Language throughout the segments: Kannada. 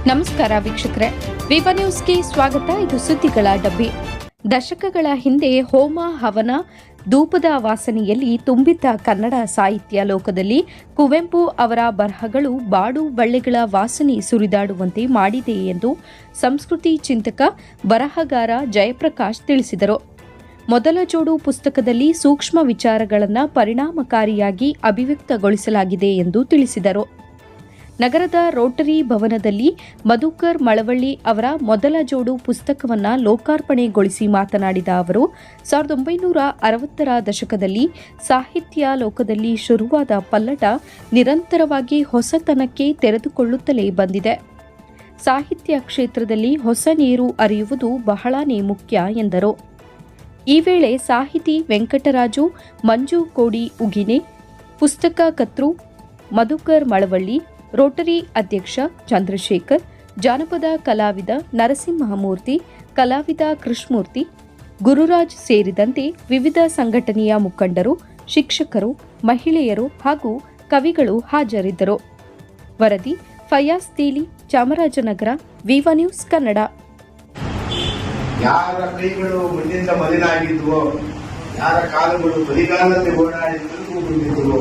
ನಮಸ್ಕಾರ ವೀಕ್ಷಕರೇ, ವಿವ ನ್ಯೂಸ್ಗೆ ಸ್ವಾಗತ. ಇದು ಸುದ್ದಿಗಳ ಡಬ್ಬಿ. ದಶಕಗಳ ಹಿಂದೆ ಹೋಮ ಹವನ ಧೂಪದ ವಾಸನೆಯಲ್ಲಿ ತುಂಬಿದ್ದ ಕನ್ನಡ ಸಾಹಿತ್ಯ ಲೋಕದಲ್ಲಿ ಕುವೆಂಪು ಅವರ ಬರಹಗಳು ಬಾಡು ಬಳ್ಳಿಗಳ ವಾಸನೆ ಸುರಿದಾಡುವಂತೆ ಮಾಡಿದೆ ಎಂದು ಸಂಸ್ಕೃತಿ ಚಿಂತಕ ಬರಹಗಾರ ಜಯಪ್ರಕಾಶ್ ತಿಳಿಸಿದರು. ಮೊದಲ ಜೋಡು ಪುಸ್ತಕದಲ್ಲಿ ಸೂಕ್ಷ್ಮ ವಿಚಾರಗಳನ್ನು ಪರಿಣಾಮಕಾರಿಯಾಗಿ ಅಭಿವ್ಯಕ್ತಗೊಳಿಸಲಾಗಿದೆ ಎಂದು ತಿಳಿಸಿದರು. ನಗರದ ರೋಟರಿ ಭವನದಲ್ಲಿ ಮಧುಕರ್ ಮಳವಳ್ಳಿ ಅವರ ಮೊದಲ ಜೋಡು ಪುಸ್ತಕವನ್ನು ಲೋಕಾರ್ಪಣೆಗೊಳಿಸಿ ಮಾತನಾಡಿದ ಅವರು, 1960ರ ದಶಕದಲ್ಲಿ ಸಾಹಿತ್ಯ ಲೋಕದಲ್ಲಿ ಶುರುವಾದ ಪಲ್ಲಟ ನಿರಂತರವಾಗಿ ಹೊಸತನಕ್ಕೆ ತೆರೆದುಕೊಳ್ಳುತ್ತಲೇ ಬಂದಿದೆ. ಸಾಹಿತ್ಯ ಕ್ಷೇತ್ರದಲ್ಲಿ ಹೊಸ ನೀರು ಹರಿಯುವುದು ಬಹಳನೇ ಮುಖ್ಯ ಎಂದರು. ಈ ವೇಳೆ ಸಾಹಿತಿ ವೆಂಕಟರಾಜು, ಮಂಜು ಕೋಡಿ ಉಗಿನೆ, ಪುಸ್ತಕ ಕರ್ತೃ ಮಧುಕರ್ ಮಳವಳ್ಳಿ, ರೋಟರಿ ಅಧ್ಯಕ್ಷ ಚಂದ್ರಶೇಖರ್, ಜಾನಪದ ಕಲಾವಿದ ನರಸಿಂಹಮೂರ್ತಿ, ಕಲಾವಿದ ಕೃಷ್ಣಮೂರ್ತಿ, ಗುರುರಾಜ್ ಸೇರಿದಂತೆ ವಿವಿಧ ಸಂಘಟನೆಯ ಮುಖಂಡರು, ಶಿಕ್ಷಕರು, ಮಹಿಳೆಯರು ಹಾಗೂ ಕವಿಗಳು ಹಾಜರಿದ್ದರು. ವರದಿ ಫಯಾಜ್ ತೇಲಿ, ಚಾಮರಾಜನಗರ, ವಿವ ನ್ಯೂಸ್ ಕನ್ನಡ. ಯಾರ ಕೈಗಳು ಮಣ್ಣಿಂದ ಮಲಿನಾಗಿದ್ವೋ, ಯಾರ ಕಾಲುಗಳು ಬರಿಗಾಲಲ್ಲಿ ಓಡಾಡಿದ್ವೋ,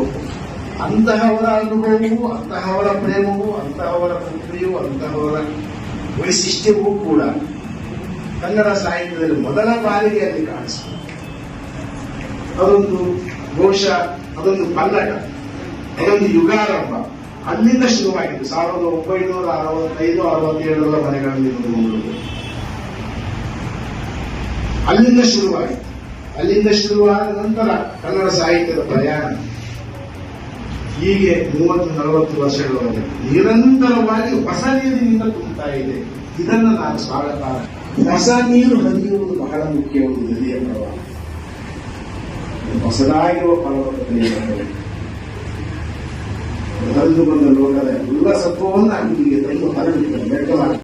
ಅಂತಹವರ ಅನುಭವವು, ಅಂತಹವರ ಪ್ರೇಮವು, ಅಂತಹವರ ಪುತ್ರಿಯು, ಅಂತಹವರ ವೈಶಿಷ್ಟ್ಯವೂ ಕೂಡ ಕನ್ನಡ ಸಾಹಿತ್ಯದಲ್ಲಿ ಮೊದಲ ಬಾರಿಗೆ ಅಲ್ಲಿ ಕಾಣಿಸಿದೆ. ಅದೊಂದು ಬಹುಶಃ ಅದೊಂದು ಪಲ್ಲಟ, ಅದೊಂದು ಯುಗಾರಂಭ. ಅಲ್ಲಿಂದ ಶುರುವಾಗಿತ್ತು. 1965-67ರ ಮನೆಗಳಲ್ಲಿ ಅಲ್ಲಿಂದ ಶುರುವಾಯಿತು. ಅಲ್ಲಿಂದ ಶುರುವಾದ ನಂತರ ಕನ್ನಡ ಸಾಹಿತ್ಯದ ಪ್ರಯಾಣ ಹೀಗೆ 30-40 ವರ್ಷಗಳವರೆಗೆ ನಿರಂತರವಾಗಿ ಹೊಸ ನೀರಿನಿಂದ ತುಂಬುತ್ತಾ ಇದೆ. ಇದನ್ನು ನಾನು ಸ್ವಾಗತ. ಹೊಸ ನೀರು ಹರಿಯುವುದು ಬಹಳ ಮುಖ್ಯ. ಒಂದು ನದಿಯ ಪ್ರವಾಹ, ಹೊಸದಾಗಿರುವ ಫಲವತ್ತತೆಯ ಬಂದ ಲೋಕದ ಎಲ್ಲ ಸತ್ವವನ್ನು ಅಲ್ಲಿಗೆ ತಂದು ಹರಡಿದ್ದಾರೆ.